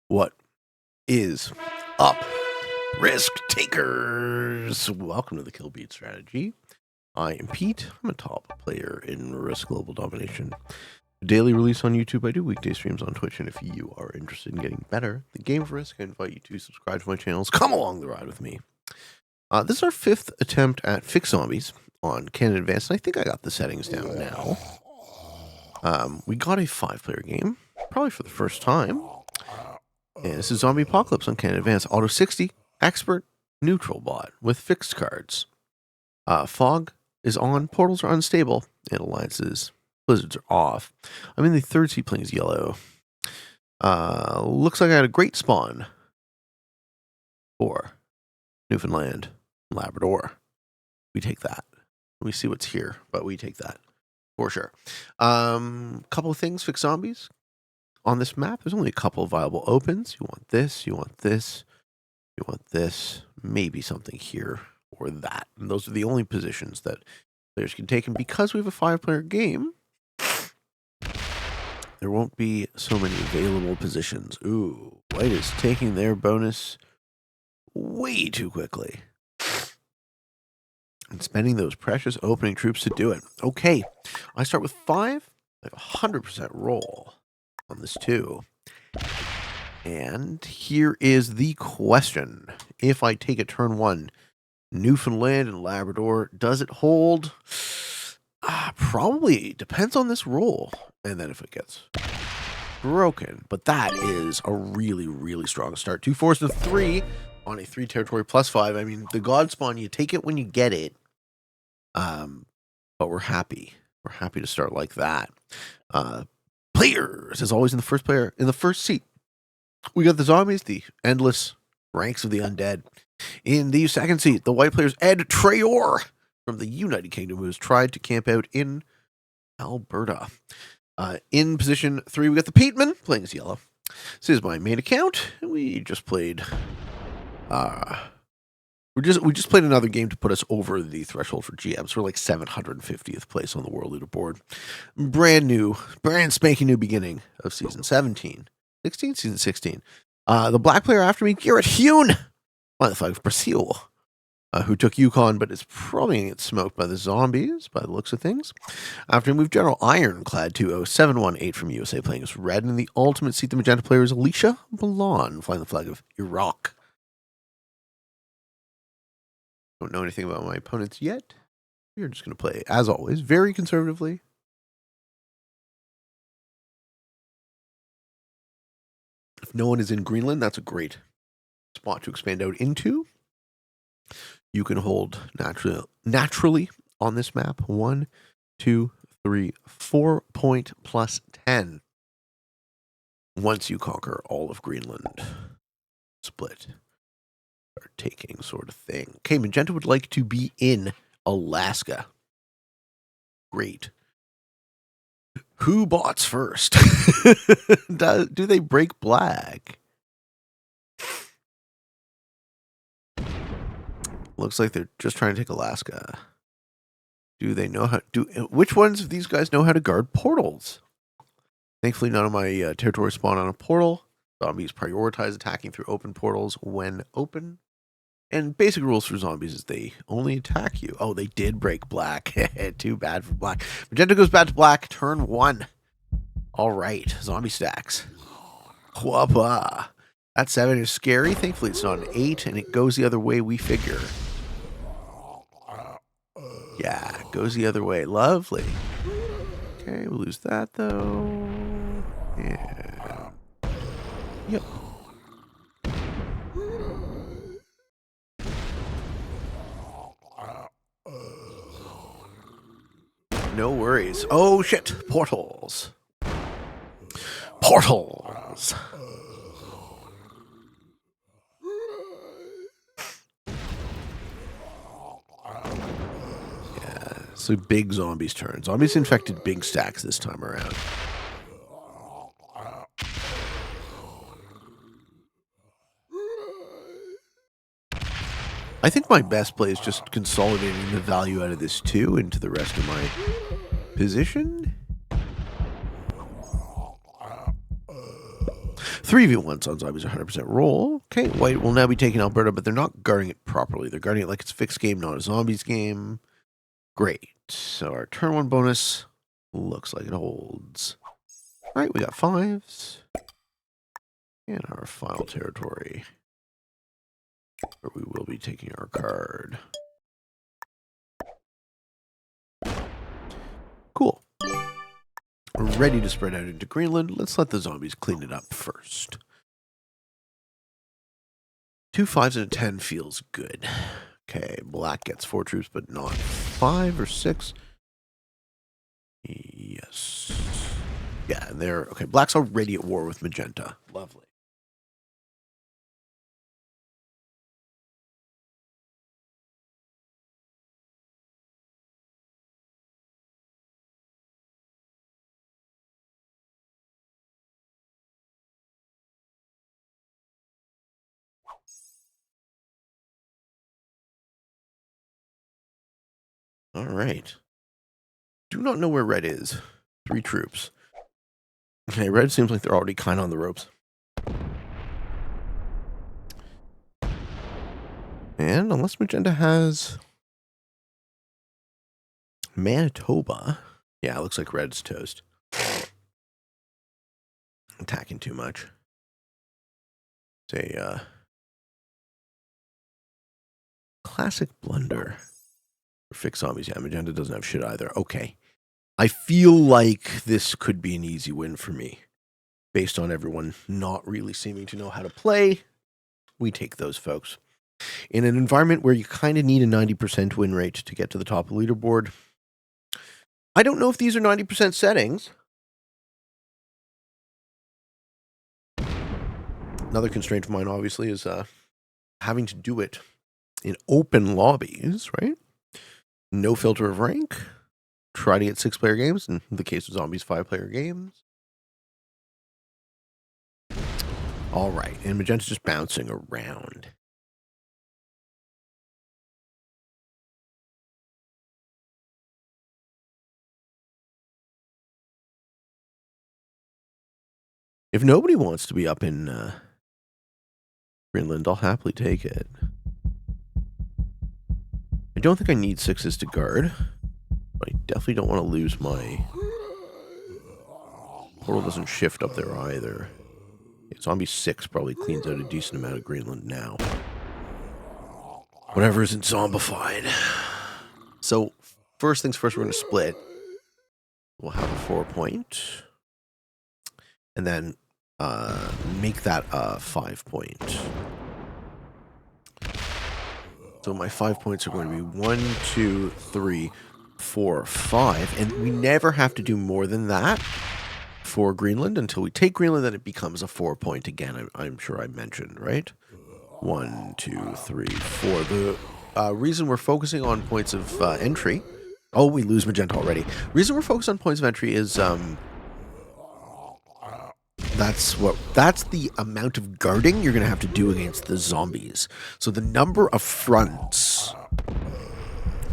What is up, risk takers? Welcome to the Kill Beat Strategy. I am Pete. I'm a top player in Risk Global Domination. Daily release on YouTube. I do weekday streams on Twitch, and if you are interested in getting better at the game of Risk, I invite you to subscribe to my channels. Come along the ride with me. This is our 5th attempt at Fix Zombies on Canada Advanced, and I think I got the settings down now. We got a 5-player game, probably for the first time. And this is Zombie Apocalypse on Canada Advance. Auto 60, Expert, Neutral Bot with fixed cards. Fog is on, portals are unstable, and alliances, blizzards are off. I'm in the 3rd seat playing as yellow. Looks like I had a great spawn for Newfoundland, Labrador. We take that. We see what's here, but we take that for sure. Couple of things, fix zombies. On this map, there's only a couple of viable opens. You want this, you want this, you want this, maybe something here or that. And those are the only positions that players can take. And because we have a 5-player game, there won't be so many available positions. Ooh, White is taking their bonus way too quickly and spending those precious opening troops to do it. Okay, I start with 5. I have a 100% roll on this too. And here is the question. If I take a turn 1, Newfoundland and Labrador, does it hold? Probably depends on this roll. And then if it gets broken. But that is a really, really strong start. 2 4s to 3 on a 3 territory +5. I mean, the God Spawn, you take it when you get it. But we're happy. We're happy to start like that. Players, as always, in the first seat, we got the zombies, the endless ranks of the undead. In the second seat, the white players, Ed Trethewey from the United Kingdom, who has tried to camp out in Alberta. In position 3, we got the Peteman playing as yellow. This is my main account. We just played. We just played another game to put us over the threshold for GMs. We're like 750th place on the world leaderboard. Brand spanking new beginning of season 16, season 16. The black player after me, Garrett Hune, on the flag of Brazil, who took Yukon, but is probably going to get smoked by the zombies, by the looks of things. After him, we've General Ironclad 20718 from USA playing as red. And in the ultimate seat, the magenta player is Alicia Ballon, flying the flag of Iraq. Don't know anything about my opponents yet. We're just going to play, as always, very conservatively. If no one is in Greenland, that's a great spot to expand out into. You can hold naturally on this map 1, 2, 3, 4 point plus 10 once you conquer all of Greenland. Split. Are taking sort of thing. Okay, magenta would like to be in Alaska. Great. Who bots first? Do they break black? Looks like they're just trying to take Alaska. Do they know how to which ones of these guys know how to guard portals? Thankfully, none of my territory spawn on a portal. Zombies prioritize attacking through open portals when open. And basic rules for zombies is they only attack you. Oh, they did break black. Too bad for black. Magenta goes back to black. Turn 1. All right. Zombie stacks. Whoppa. That 7 is scary. Thankfully, it's not an 8, and it goes the other way, we figure. Yeah, it goes the other way. Lovely. Okay, we'll lose that, though. Yeah. Yep. No worries. Oh, shit. Portals. Portals. Yeah, so big zombies turn. Zombies infected big stacks this time around. I think my best play is just consolidating the value out of this 2 into the rest of my position. 3v1s on zombies, 100% roll. Okay, white will now be taking Alberta, but they're not guarding it properly. They're guarding it like it's a fixed game, not a zombies game. Great. So our turn 1 bonus looks like it holds. All right, we got 5s. And our final territory, where we will be taking our card. Cool. We're ready to spread out into Greenland. Let's let the zombies clean it up first. 2 5s and a 10 feels good. Okay, black gets 4 troops, but not 5 or 6. Yes. Yeah, and they're... Okay, black's already at war with magenta. Lovely. All right. Do not know where red is. 3 troops. Okay, red seems like they're already kind of on the ropes. And unless magenta has Manitoba, yeah, it looks like red's toast. Attacking too much. It's a classic blunder. Fix zombies. Yeah, magenta doesn't have shit either. Okay. I feel like this could be an easy win for me. Based on everyone not really seeming to know how to play, we take those folks. In an environment where you kind of need a 90% win rate to get to the top of the leaderboard, I don't know if these are 90% settings. Another constraint of mine, obviously, is having to do it in open lobbies, right? No filter of rank. Try to get 6-player games. In the case of zombies, 5-player games. All right, and magenta's just bouncing around. If nobody wants to be up in Greenland, I'll happily take it. I don't think I need 6s to guard, but I definitely don't want to lose my... Portal doesn't shift up there either. Yeah, zombie 6 probably cleans out a decent amount of Greenland now. Whatever isn't zombified. So, first things first, we're going to split. We'll have a 4-point. And then make that a 5-point. So my 5 points are going to be 1, 2, 3, 4, 5. And we never have to do more than that for Greenland until we take Greenland, then it becomes a 4-point again. I'm sure I mentioned, right? 1, 2, 3, 4. The reason we're focusing on points of entry... Oh, we lose magenta already. Reason we're focused on points of entry is... That's the amount of guarding you're going to have to do against the zombies. So the number of fronts,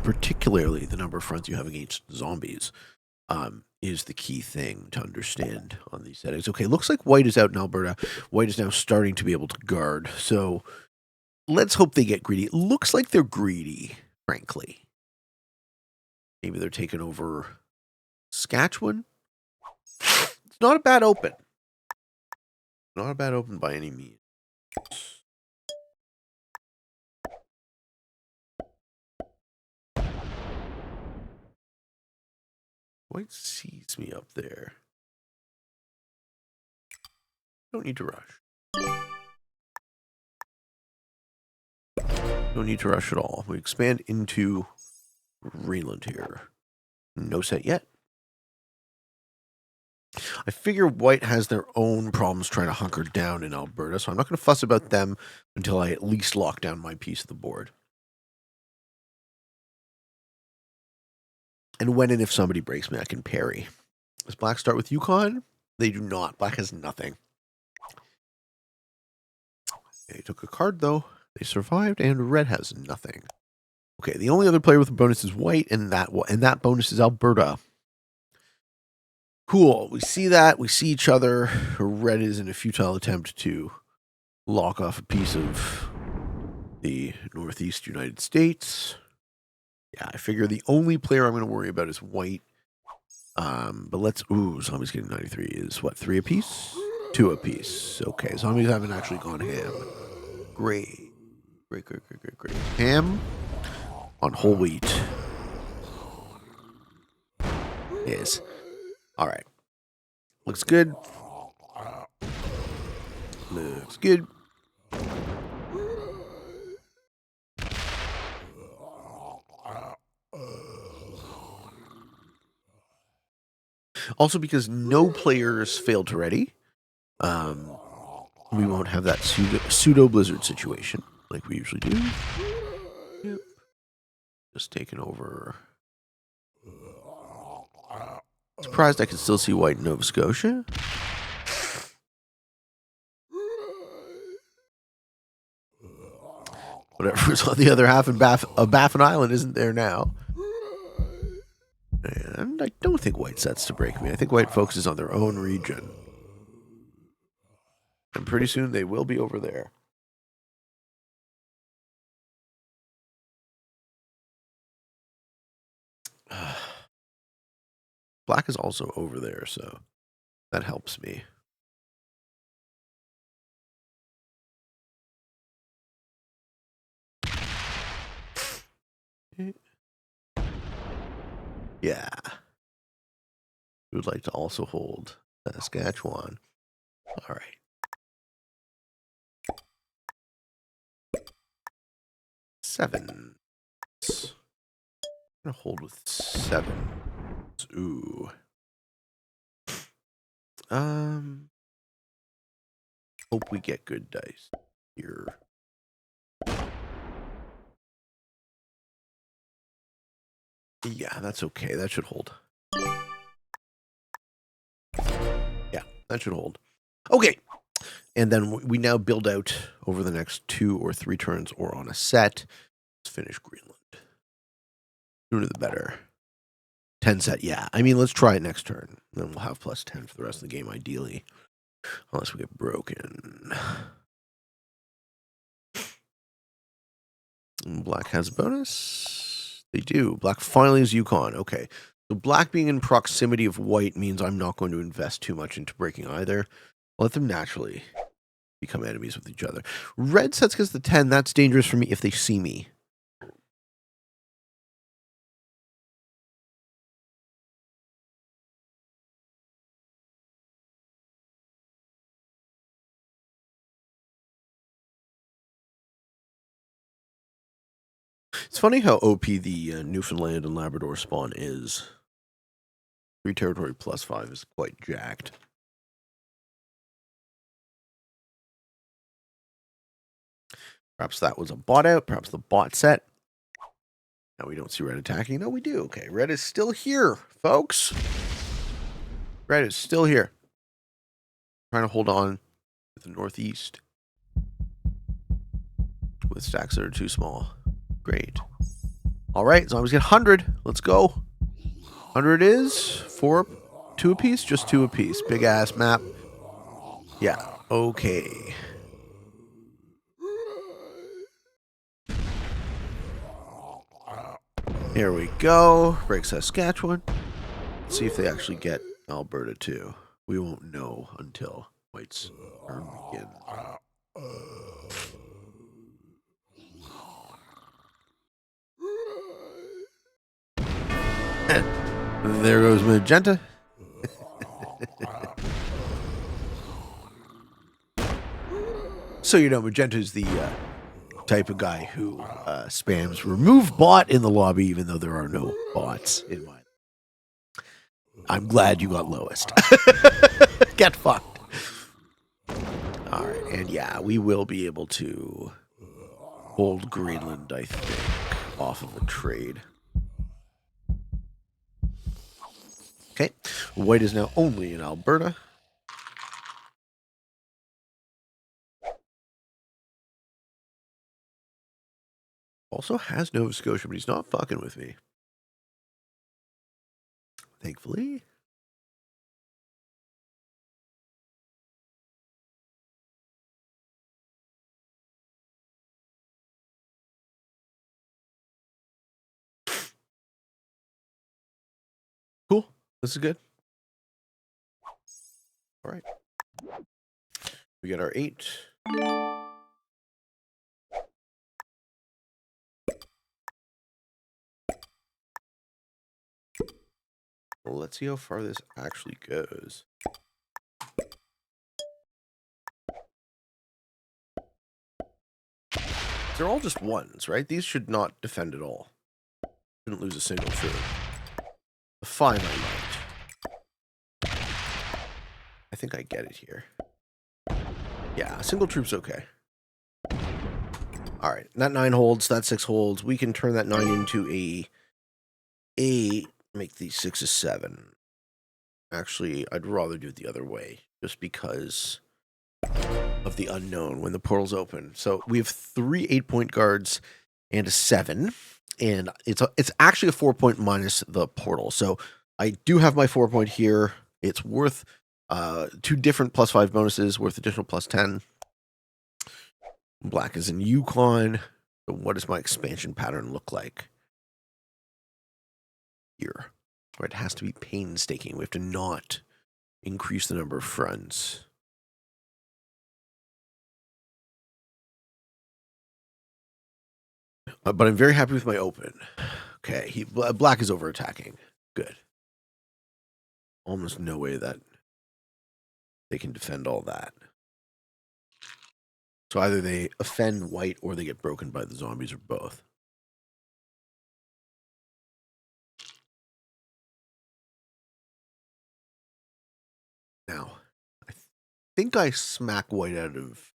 particularly the number of fronts you have against zombies, is the key thing to understand on these settings. Okay, looks like white is out in Alberta. White is now starting to be able to guard. So let's hope they get greedy. It looks like they're greedy, frankly. Maybe they're taking over Saskatchewan. It's not a bad open. Not a bad open by any means. White sees me up there. Don't need to rush. Don't need to rush at all. We expand into Greenland here. No set yet. I figure white has their own problems trying to hunker down in Alberta, so I'm not going to fuss about them until I at least lock down my piece of the board. And when and if somebody breaks me, I can parry. Does black start with Yukon? They do not. Black has nothing. They took a card, though. They survived, and red has nothing. Okay, the only other player with a bonus is white, and that bonus is Alberta. Cool. We see that. We see each other. Red is in a futile attempt to lock off a piece of the Northeast United States. Yeah, I figure the only player I'm going to worry about is white. But let's... Ooh, zombies getting 93 is what, 3 apiece? 2 apiece. Okay, zombies haven't actually gone ham. Great. Great. Ham on whole wheat. Yes. All right. Looks good. Looks good. Also, because no players failed to ready, we won't have that pseudo blizzard situation like we usually do. Yep. Just taking over. Surprised I can still see white in Nova Scotia. Whatever's on the other half of Baffin Island isn't there now. And I don't think white sets to break me. I think white focuses on their own region. And pretty soon they will be over there. Black is also over there, so that helps me. Yeah. We would like to also hold Saskatchewan. All right. Seven. I'm going to hold with 7. Ooh. Hope we get good dice here. Yeah, that's okay. That should hold. Yeah, that should hold. Okay. And then we now build out over the next 2 or 3 turns or on a set. Let's finish Greenland. Sooner the better. 10 set, yeah. I mean, let's try it next turn. Then we'll have plus 10 for the rest of the game, ideally. Unless we get broken. Black has a bonus. They do. Black finally is Yukon. Okay. So black being in proximity of white means I'm not going to invest too much into breaking either. I'll let them naturally become enemies with each other. Red sets against the 10. That's dangerous for me if they see me. It's funny how OP the Newfoundland and Labrador spawn is. 3 territory plus 5 is quite jacked. Perhaps that was a bot out. Perhaps the bot set. Now we don't see red attacking. No, we do. Okay, red is still here, folks. Red is still here. Trying to hold on to the northeast with stacks that are too small. Great. All right, zombies get 100. Let's go. 100 is 4, 2 apiece, just 2 apiece. Big ass map. Yeah. Okay. Here we go. Break Saskatchewan. Let's see if they actually get Alberta too. We won't know until white's turn begins. There goes magenta. So you know, magenta is the type of guy who spams remove bot in the lobby, even though there are no bots in mine. I'm glad you got lowest. Get fucked. All right, and yeah, we will be able to hold Greenland, I think, off of the trade. Okay, white is now only in Alberta. Also has Nova Scotia, but he's not fucking with me. Thankfully. This is good. All right. We got our 8. Well, let's see how far this actually goes. They're all just 1s, right? These should not defend at all. Shouldn't lose a single troop. The 5 I might. I think I get it here. Yeah, a single troop's okay. All right, that 9 holds, that 6 holds. We can turn that 9 into a 8, make these 6 a 7. Actually, I'd rather do it the other way, just because of the unknown when the portal's open. So we have 3 8-point guards and a 7, and it's actually a 4-point minus the portal. So I do have my 4-point here. It's worth 2 different +5 bonuses, worth additional +10. Black is in Yukon. So what does my expansion pattern look like here? Where it has to be painstaking. We have to not increase the number of fronts. But I'm very happy with my open. Okay, Black is over attacking. Good. Almost no way that they can defend all that. So either they offend white or they get broken by the zombies or both. Now, I think I smack white out of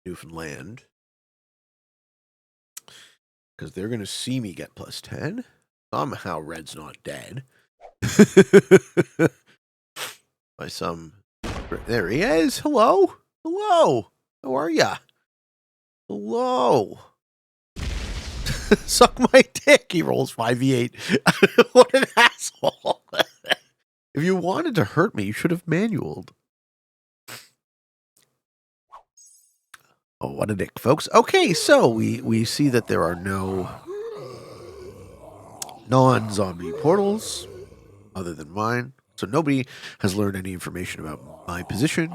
Newfoundland. Because they're going to see me get +10. Somehow red's not dead. By some... There he is. Hello? Hello? How are ya? Hello? Suck my dick. He rolls 5e8. What an asshole. If you wanted to hurt me, you should have manualed. Oh, what a dick, folks. Okay, so we see that there are no non-zombie portals other than mine. So nobody has learned any information about my position,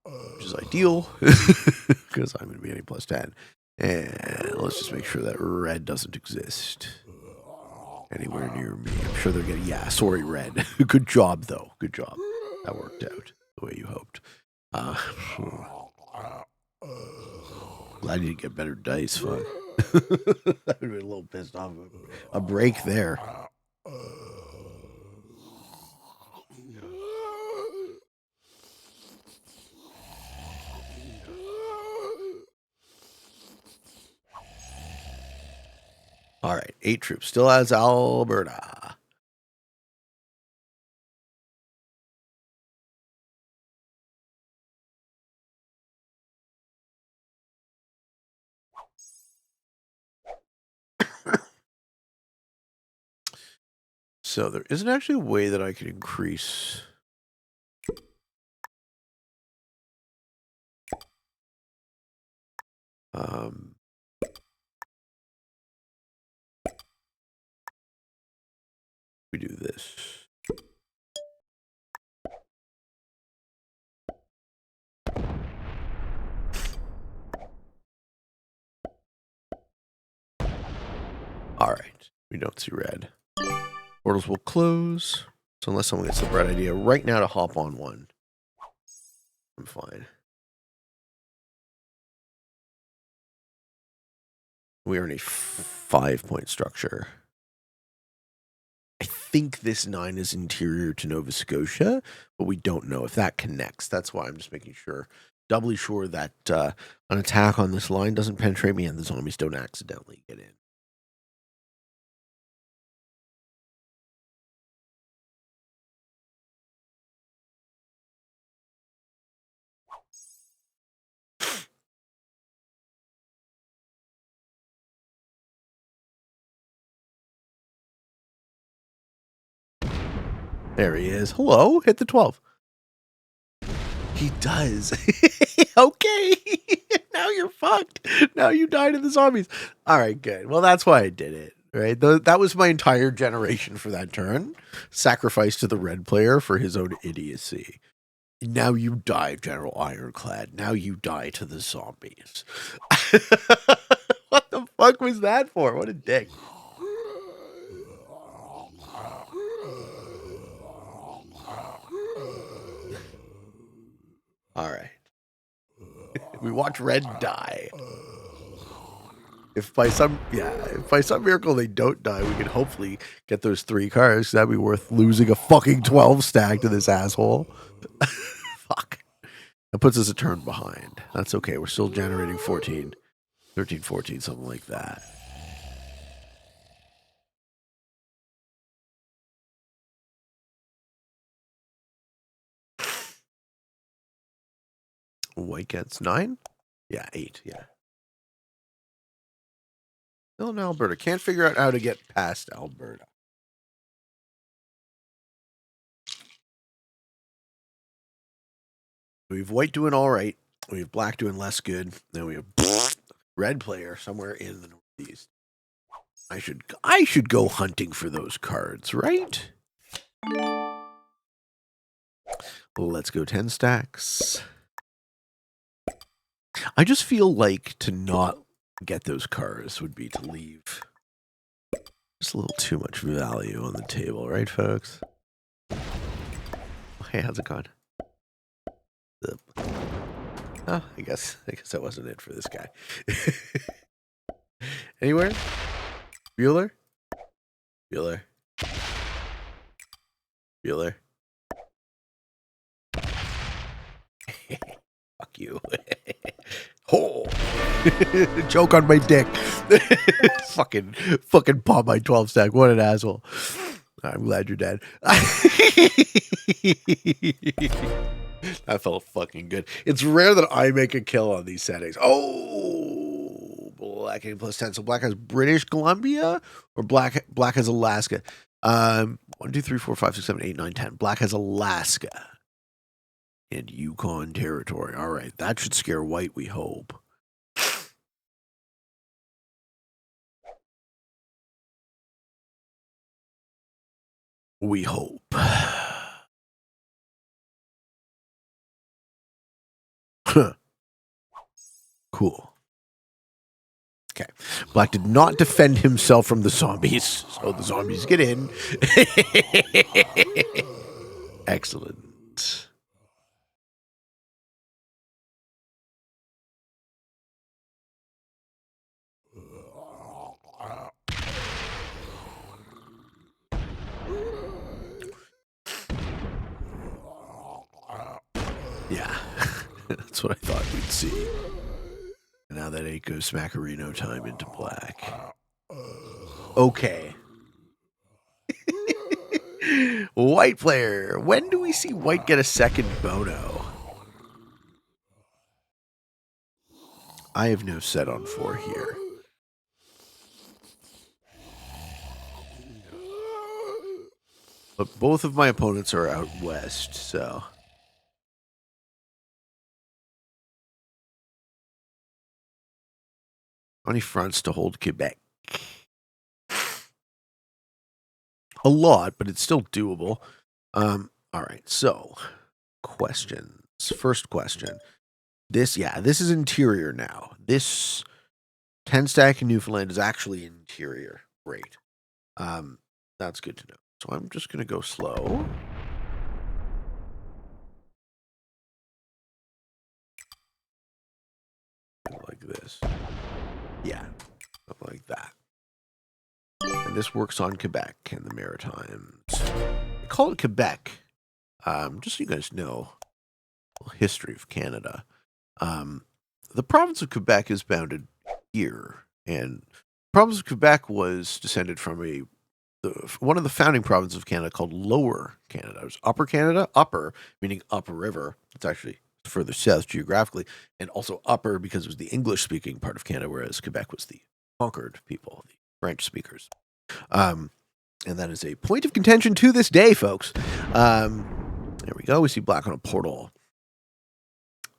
which is ideal, because I'm going to be getting +10. And let's just make sure that red doesn't exist anywhere near me. I'm sure they're getting... Yeah, sorry, red. Good job, though. Good job. That worked out the way you hoped. Glad you didn't get better dice, fuck. I would have been a little pissed off. A break there. All right, 8 troops. Still has Alberta. So there isn't actually a way that I could increase... we do this. All right, we don't see red. Portals will close. So unless someone gets the bright idea right now to hop on one, I'm fine. We are in a 5-point structure. I think this 9 is interior to Nova Scotia, but we don't know if that connects. That's why I'm just making sure, doubly sure that an attack on this line doesn't penetrate me and the zombies don't accidentally get in. There he is. Hello, hit the 12. He does. Okay. Now you're fucked. Now you died in the zombies. All right, good. Well, that's why I did it. right? That was my entire generation for that turn. Sacrifice to the red player for his own idiocy. Now you die, General Ironclad. Now you die to the zombies. What the fuck was that for? What a dick. All right. We watch Red die. If by some miracle they don't die, we can hopefully get those 3 cards. That'd be worth losing a fucking 12 stack to this asshole. Fuck. That puts us a turn behind. That's okay. We're still generating 14, 13, 14, something like that. White gets 9? Yeah, 8. Yeah. Still in Alberta. Can't figure out how to get past Alberta. We have white doing all right. We have black doing less good. Then we have red player somewhere in the northeast. I should go hunting for those cards, right? Let's go 10 stacks. I just feel like to not get those cards would be to leave just a little too much value on the table, right, folks? Hey, how's it going? Oh, I guess that wasn't it for this guy. Anywhere? Bueller? Bueller. Bueller. Fuck you. Oh, joke on my dick. fucking pop my 12 stack. What an asshole. I'm glad you're dead. That felt fucking good. It's rare that I make a kill on these settings. Oh, black plus 10. So black has British Columbia or black has Alaska. 1, 2, 3, 4, 5, 6, 7, 8, 9, 10. Black has Alaska and Yukon Territory. All right, that should scare white, we hope. We hope. Cool. Okay. Black did not defend himself from the zombies, so the zombies get in. Excellent. Yeah, that's what I thought we'd see. Now that ain't goes Smackarino time into black. Okay. White player. When do we see white get a second Bono? I have no set on 4 here. But both of my opponents are out west, so. How many fronts to hold Quebec? A lot, but it's still doable. All right, so questions. First question. This is interior now. This 10 stack in Newfoundland is actually interior. Great. That's good to know. So I'm just going to go slow. Like this. Yeah, something like that. And this works on Quebec and the Maritimes. They call it Quebec. Just so you guys know, a little history of Canada. The province of Quebec is bounded here, and the province of Quebec was descended from one of the founding provinces of Canada called Lower Canada. It was Upper Canada, upper meaning upper river. It's actually further south geographically, and also upper because it was the English-speaking part of Canada, whereas Quebec was the conquered people, the French speakers. And that is a point of contention to this day, folks. There we go. We see black on a portal.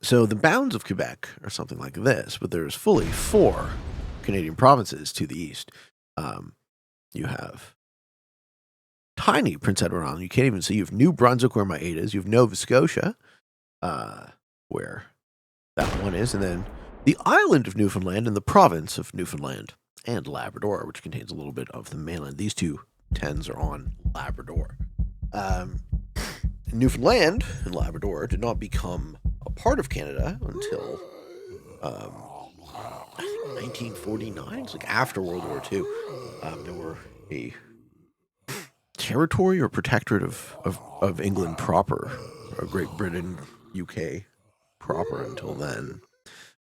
So the bounds of Quebec are something like this, but there's fully 4 Canadian provinces to the east. You have tiny Prince Edward Island. You can't even see. You have New Brunswick, where my 8 is. You have Nova Scotia, where that one is. And then the island of Newfoundland and the province of Newfoundland and Labrador, which contains a little bit of the mainland. These two 10s are on Labrador. Newfoundland and Labrador did not become a part of Canada until I think 1949. It's like after World War II. They were a territory or protectorate of England proper, or Great Britain, UK proper until then.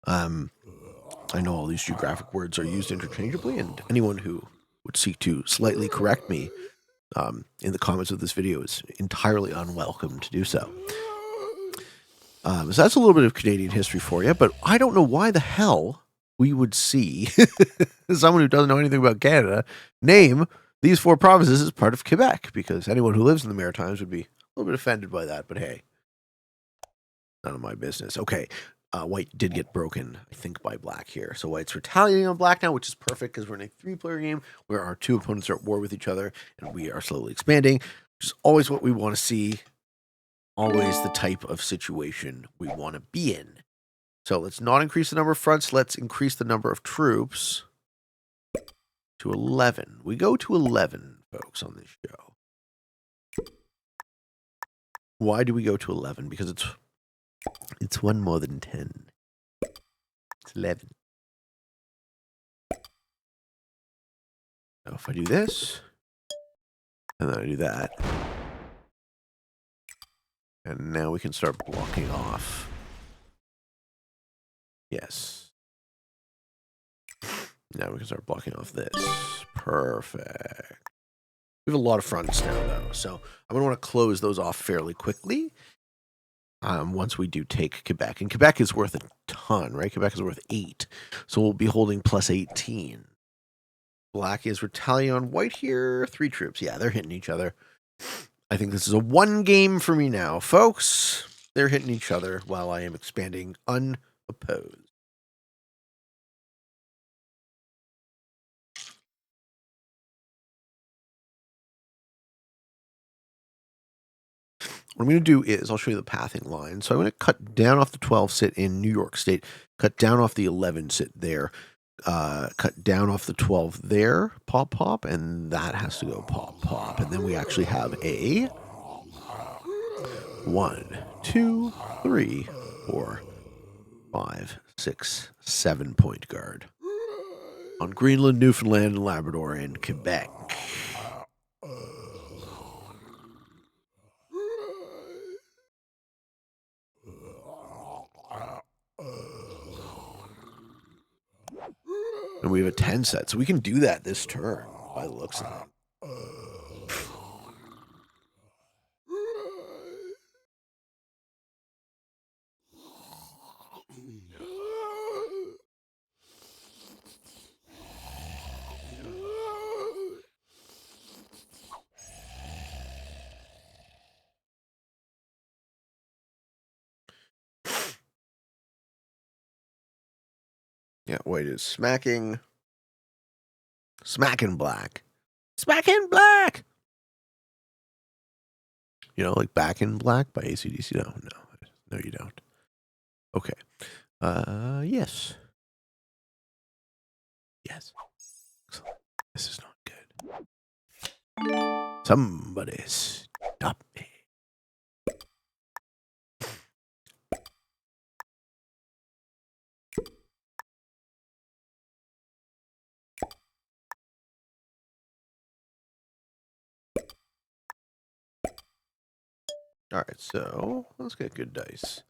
I know all these geographic words are used interchangeably, and anyone who would seek to slightly correct me in the comments of this video is entirely unwelcome to do so. So that's a little bit of Canadian history for you, but I don't know why the hell we would see someone who doesn't know anything about Canada name these 4 provinces as part of Quebec, because anyone who lives in the Maritimes would be a little bit offended by that, but hey, none of my business. Okay, white did get broken, I think, by black here. So white's retaliating on black now, which is perfect because we're in a 3-player game where our 2 opponents are at war with each other and we are slowly expanding, which is always what we want to see, always the type of situation we want to be in. So let's not increase the number of fronts. Let's increase the number of troops to 11. We go to 11, folks, on this show. Why do we go to 11? Because it's one more than 10. It's 11. Now if I do this, and then I do that, and now we can start blocking off. Yes. Now we can start blocking off this. Perfect. We have a lot of fronts now, though, so I'm going to want to close those off fairly quickly once we do take Quebec. And Quebec is worth a ton, right? Quebec is worth 8, so we'll be holding plus 18. Black is retaliating on white here. 3 troops. Yeah, they're hitting each other. I think this is a 1 game for me now, folks. They're hitting each other while I am expanding unopposed. What I'm going to do is I'll show you the pathing line. So I'm going to cut down off the 12, sit in New York State, cut down off the 11, sit there, cut down off the 12 there, pop, pop, and that has to go pop, pop. And then we actually have a 1, 2, 3, 4, 5, 6, 7 point guard on Greenland, Newfoundland, and Labrador, and Quebec. And we have a 10 set, so we can do that this turn by the looks of it. Yeah, white is smacking black. Smacking black! You know, like Back in Black by AC/DC? No, you don't. Okay. Yes. Yes. Excellent. This is not good. Somebody stop me. All right, so let's get good dice.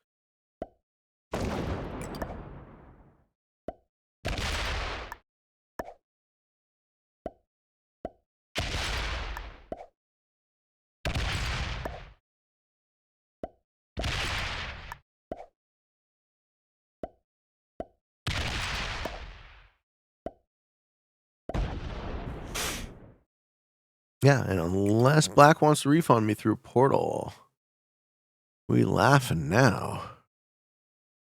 Yeah, and unless black wants to refund me through portal, we laughing now.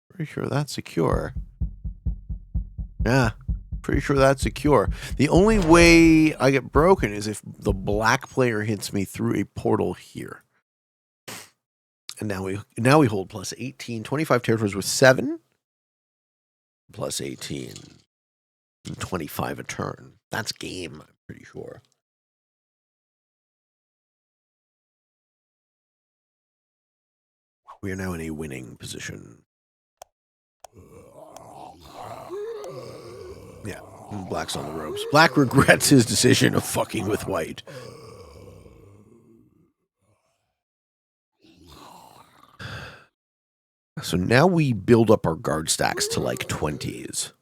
Pretty sure that's secure. Yeah, Pretty sure that's secure. The only way I get broken is if the black player hits me through a portal here. And now we hold plus 18, 25 territories with 7. Plus 18. 25 a turn. That's game, I'm pretty sure. We are now in a winning position. Yeah, black's on the ropes. Black regrets his decision of fucking with white. So now we build up our guard stacks to like 20s.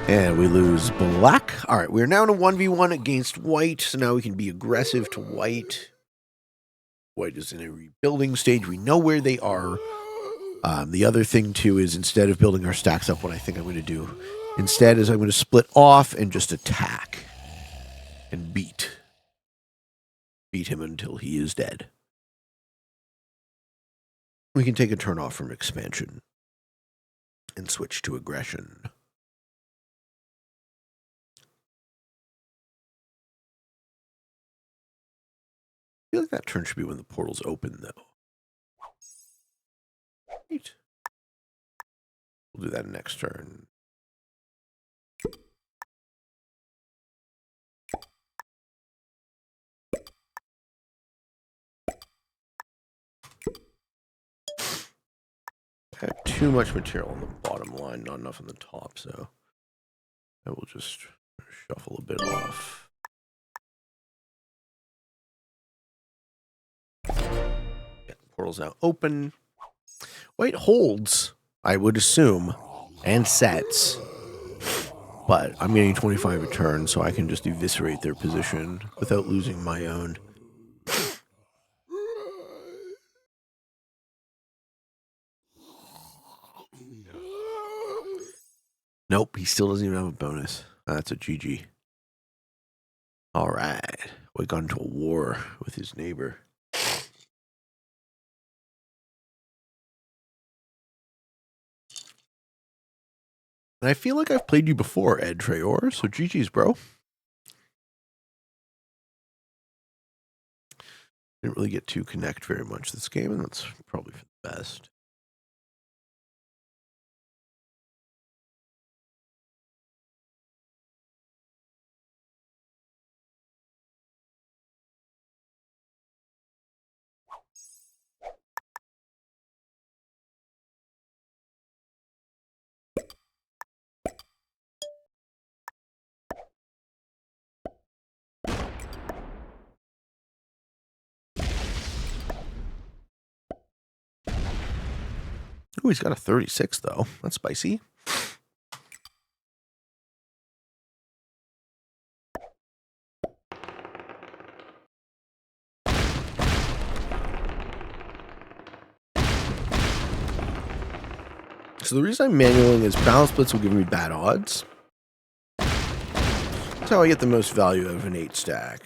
And we lose black. All right, we're now in a 1v1 against white, so now we can be aggressive to white. White is in a rebuilding stage. We know where they are. The other thing, too, is instead of building our stacks up, what I think I'm going to do instead is I'm going to split off and just attack and beat him until he is dead. We can take a turn off from expansion and switch to aggression. I feel like that turn should be when the portal's open, though. Right. We'll do that next turn. I have too much material on the bottom line, not enough on the top, so I will just shuffle a bit off. Yeah, portal's now open. White holds, I would assume, and sets. But I'm getting 25 a turn, so I can just eviscerate their position without losing my own. Nope, he still doesn't even have a bonus. That's a GG. All right. We got into a war with his neighbor. And I feel like I've played you before, Ed Trayor, so GG's, bro. Didn't really get to connect very much this game, and that's probably for the best. Oh, he's got a 36, though. That's spicy. So the reason I'm manualing is balance splits will give me bad odds. That's how I get the most value out of an 8 stack.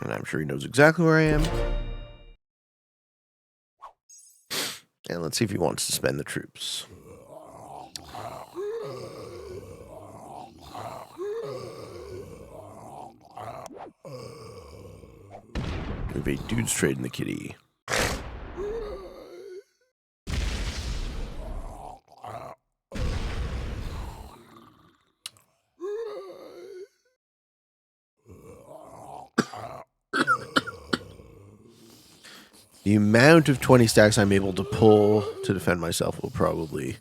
And I'm sure he knows exactly where I am. And let's see if he wants to spend the troops. We have a dude's trade in the kitty. The amount of 20 stacks I'm able to pull to defend myself will probably...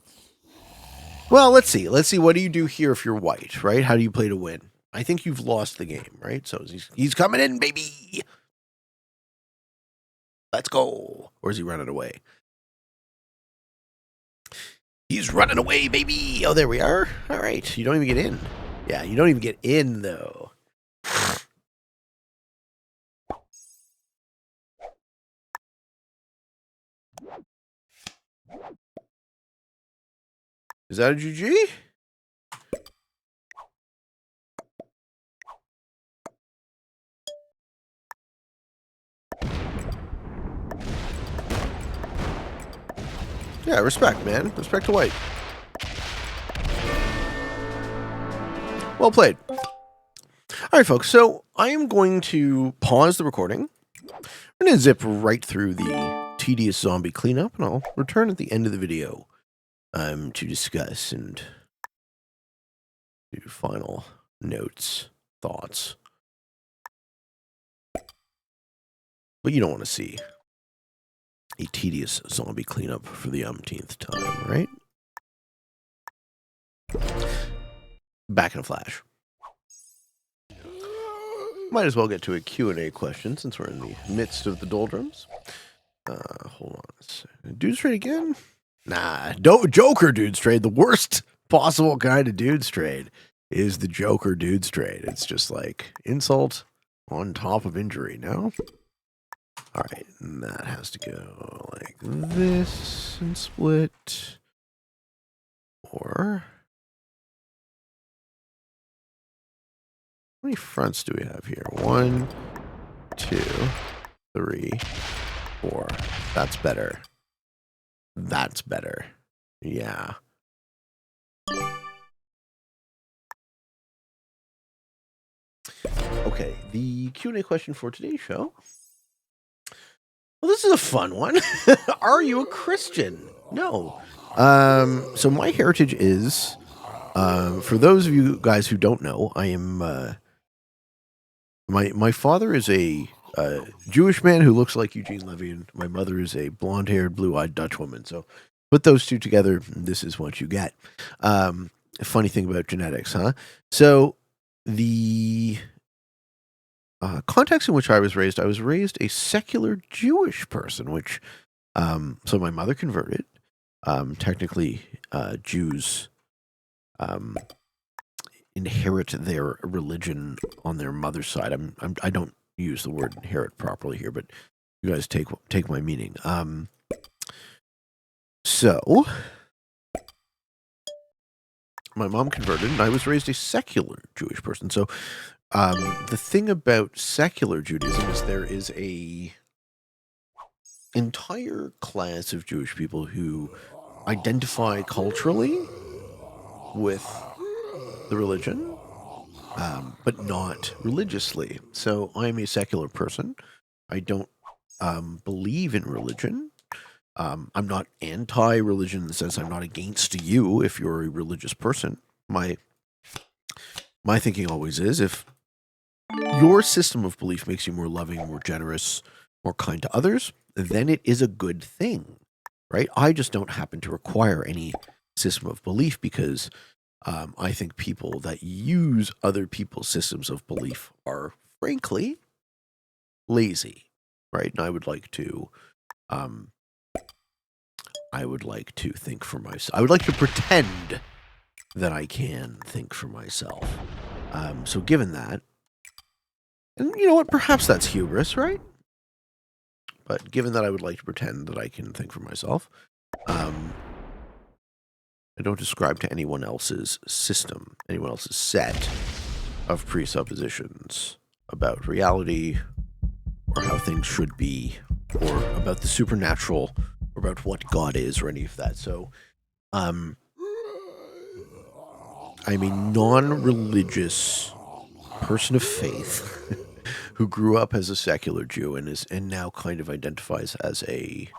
Well, let's see. Let's see. What do you do here if you're white, right? How do you play to win? I think you've lost the game, right? So he's coming in, baby. Let's go. Or is he running away? He's running away, baby. Oh, there we are. All right. You don't even get in. Yeah, you don't even get in, though. Is that a GG? Yeah, respect, man. Respect to white. Well played. All right, folks. So I am going to pause the recording. I'm going to zip right through the tedious zombie cleanup, and I'll return at the end of the video to discuss and do final notes, thoughts. But you don't want to see a tedious zombie cleanup for the umpteenth time, right? Back in a flash. Might as well get to a Q&A question since we're in the midst of the doldrums. Hold on a second. Dudes trade again? Nah, Joker dudes trade. The worst possible kind of dudes trade is the Joker dudes trade. It's just like insult on top of injury, no? All right, and that has to go like this and split. Or how many fronts do we have here? 1, 2, 3, 4. That's better. That's better. Yeah. Okay, the Q&A question for today's show. Well, this is a fun one. Are you a Christian? No. So my heritage is, for those of you guys who don't know, I am, my father is a Jewish man who looks like Eugene Levy, and my mother is a blonde-haired, blue-eyed Dutch woman. So put those two together, this is what you get. A funny thing about genetics, huh? So the context in which I was raised a secular Jewish person, which, so my mother converted. Technically, Jews inherit their religion on their mother's side. I don't use the word inherit properly here, but you guys take my meaning. So my mom converted, and I was raised a secular Jewish person. So the thing about secular Judaism is there is a entire class of Jewish people who identify culturally with the religion, but not religiously. So I'm a secular person. I don't believe in religion. I'm not anti-religion in the sense I'm not against you if you're a religious person. My thinking always is, if your system of belief makes you more loving, more generous, more kind to others, then it is a good thing, right? I just don't happen to require any system of belief because I think people that use other people's systems of belief are, frankly, lazy, right? And I would like to think for myself. I would like to pretend that I can think for myself. So given that, and you know what, perhaps that's hubris, right? But given that I would like to pretend that I can think for myself, I don't ascribe to anyone else's system, anyone else's set of presuppositions about reality or how things should be or about the supernatural or about what God is or any of that. So I'm a non-religious person of faith who grew up as a secular Jew and now kind of identifies as a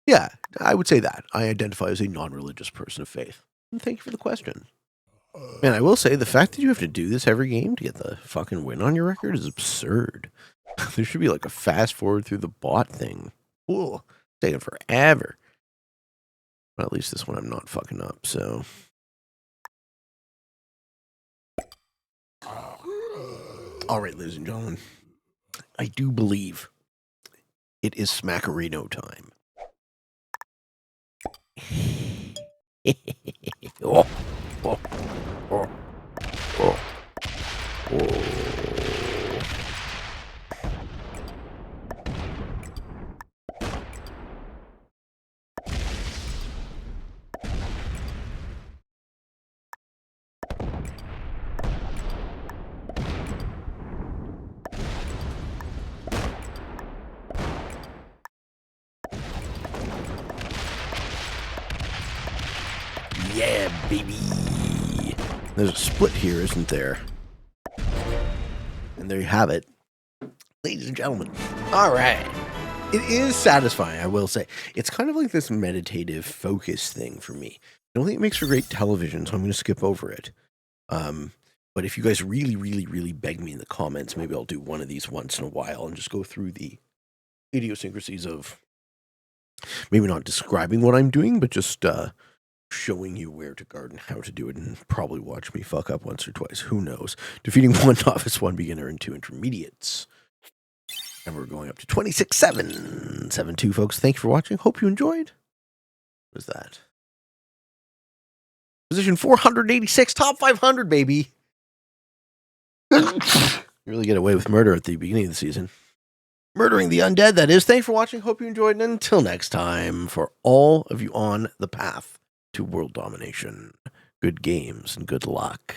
yeah, I would say that. I identify as a non-religious person of faith. And thank you for the question. Man, I will say the fact that you have to do this every game to get the fucking win on your record is absurd. There should be like a fast forward through the bot thing. Ooh, taking forever. But at least this one I'm not fucking up, so. All right, ladies and gentlemen. I do believe it is Smackarino time. Oh, oh, oh, oh, oh. Yeah, baby. There's a split here, isn't there? And there you have it. Ladies and gentlemen. All right. It is satisfying, I will say. It's kind of like this meditative focus thing for me. I don't think it makes for great television, so I'm going to skip over it. But if you guys really, really, really beg me in the comments, maybe I'll do one of these once in a while and just go through the idiosyncrasies of maybe not describing what I'm doing, but just showing you where to guard and how to do it, and probably watch me fuck up once or twice. Who knows? Defeating 1 novice, 1 beginner, and 2 intermediates. And we're going up to 26-7. 7-2, folks. Thank you for watching. Hope you enjoyed. What is that? Position 486, top 500, baby. You really get away with murder at the beginning of the season. Murdering the undead, that is. Thanks for watching. Hope you enjoyed. And until next time, for all of you on the path to world domination, good games and good luck.